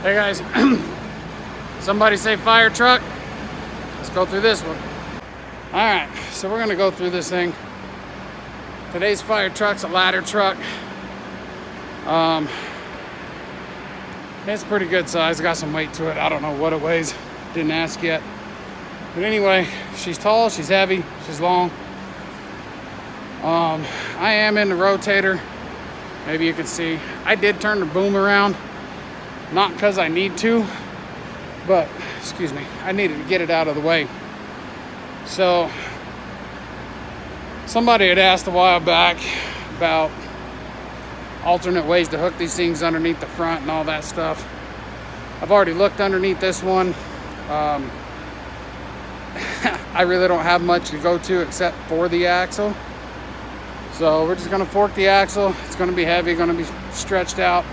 Hey guys, somebody say fire truck. Let's go through this one. All right, so we're gonna go through this thing. Today's fire truck's a ladder truck. It's pretty good size, got some weight to it. I don't know what it weighs, didn't ask yet. But anyway, she's tall, she's heavy, she's long. I am in the rotator. Maybe you can see, I did turn the boom around. Not because I need to, but, excuse me, I needed to get it out of the way. So, somebody had asked a while back about alternate ways to hook these things underneath the front and all that stuff. I've already looked underneath this one. I really don't have much to go to except for the axle. So we're just gonna fork the axle. It's gonna be heavy, gonna be stretched out.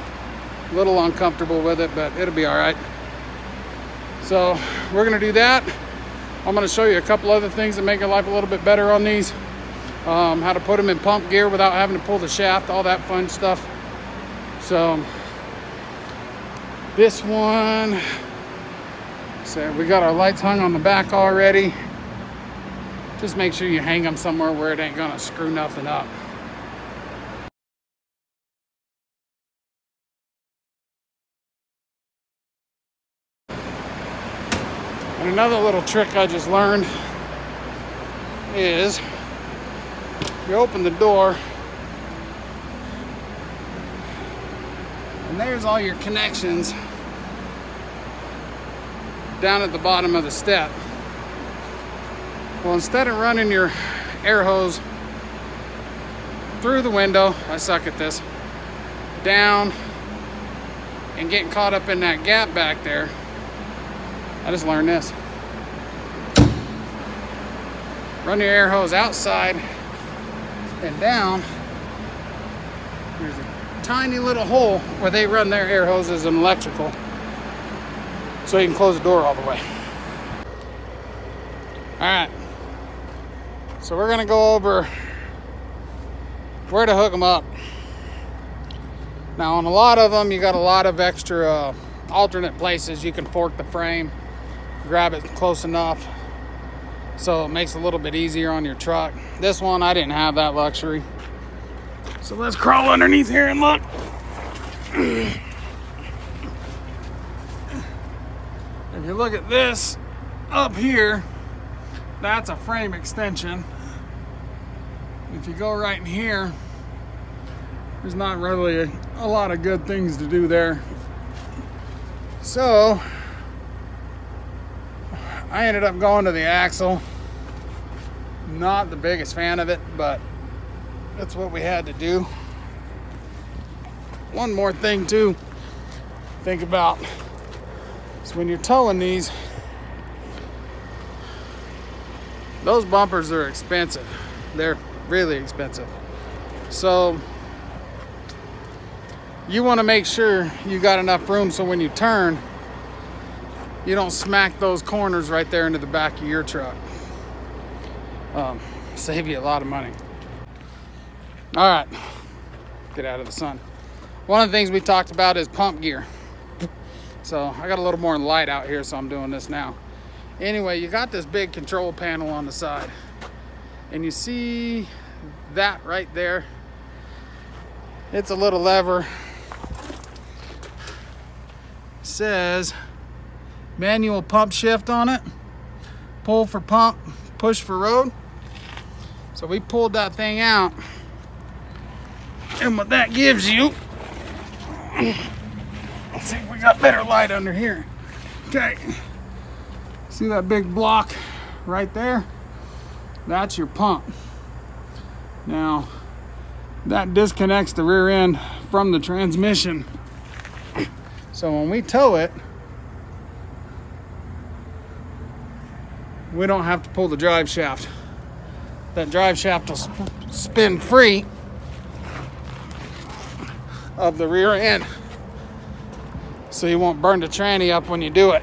A little uncomfortable with it, but it'll be all right. So we're gonna do that. I'm gonna show you a couple other things that make your life a little bit better on these. How to put them in pump gear without having to pull the shaft, all that fun stuff. So this one, so we got our lights hung on the back already. Just make sure you hang them somewhere where it ain't gonna screw nothing up. And another little trick I just learned is you open the door and there's all your connections down at the bottom of the step. Well, instead of running your air hose through the window, I suck at this, down and getting caught up in that gap back there, I just learned this. Run your air hose outside and down. There's a tiny little hole where they run their air hoses and electrical, so you can close the door all the way. All right, so we're gonna go over where to hook them up. Now on a lot of them, you got a lot of extra alternate places you can fork the frame, grab it close enough so it makes it a little bit easier on your truck. This one, I didn't have that luxury. So let's crawl underneath here and look. If you look at this up here, that's a frame extension. If you go right in here, there's not really a lot of good things to do there. So I ended up going to the axle. Not the biggest fan of it, but that's what we had to do. One more thing to think about is when you're towing these, those bumpers are expensive. They're really expensive. So you want to make sure you got enough room so when you turn, you don't smack those corners right there into the back of your truck. Save you a lot of money. All right, get out of the sun. One of the things we talked about is pump gear. So I got a little more light out here, so I'm doing this now. Anyway, you got this big control panel on the side, and you see that right there. It's a little lever. It says manual pump shift on it. Pull for pump, push for road. So we pulled that thing out, and what that gives you, let's see if we got better light under here. Okay, see that big block right there? That's your pump. Now that disconnects the rear end from the transmission. So when we tow it, we don't have to pull the drive shaft. That drive shaft will spin free of the rear end, so you won't burn the tranny up when you do it.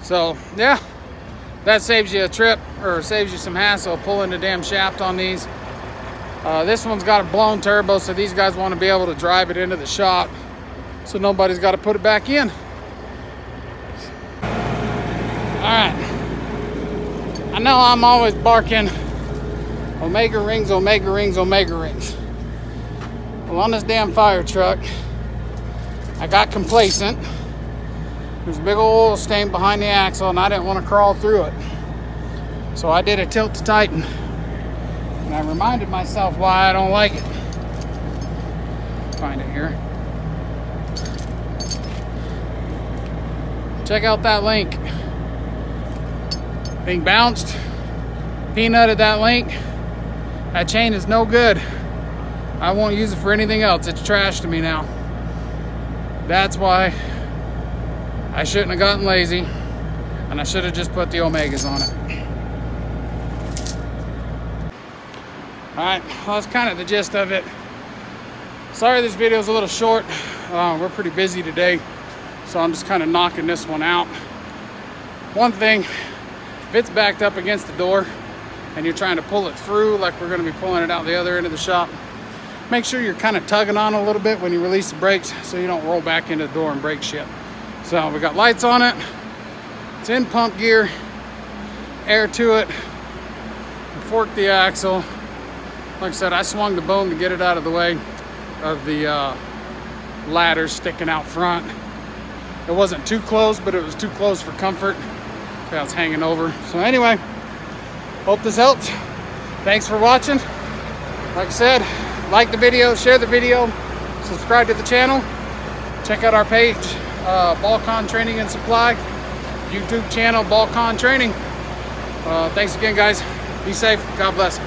So yeah, that saves you a trip, or saves you some hassle pulling the damn shaft on these. This one's got a blown turbo, so these guys want to be able to drive it into the shop, so nobody's got to put it back in. All right. I know I'm always barking Omega rings, Omega rings, Omega rings. Well, on this damn fire truck, I got complacent. There's a big old oil stain behind the axle, and I didn't want to crawl through it. So I did a tilt to tighten. And I reminded myself why I don't like it. Find it here. Check out that link. Being bounced, peanutted that link. That chain is no good. I won't use it for anything else. It's trash to me now. That's why I shouldn't have gotten lazy, and I should have just put the Omegas on it. All right, well, that's kind of the gist of it. Sorry this video is a little short. We're pretty busy today, so I'm just kind of knocking this one out. One thing, if it's backed up against the door and you're trying to pull it through like we're going to be pulling it out the other end of the shop, make sure you're kind of tugging on a little bit when you release the brakes so you don't roll back into the door and break shit. So we got lights on it. It's in pump gear, air to it. We forked the axle. Like I said, I swung the boom to get it out of the way of the ladder sticking out front. It wasn't too close, but it was too close for comfort. So I was hanging over. So anyway, hope this helped. Thanks for watching. Like I said, like the video, share the video, subscribe to the channel. Check out our page, Balcon Training and Supply. YouTube channel, Balcon Training. Thanks again, guys. Be safe. God bless.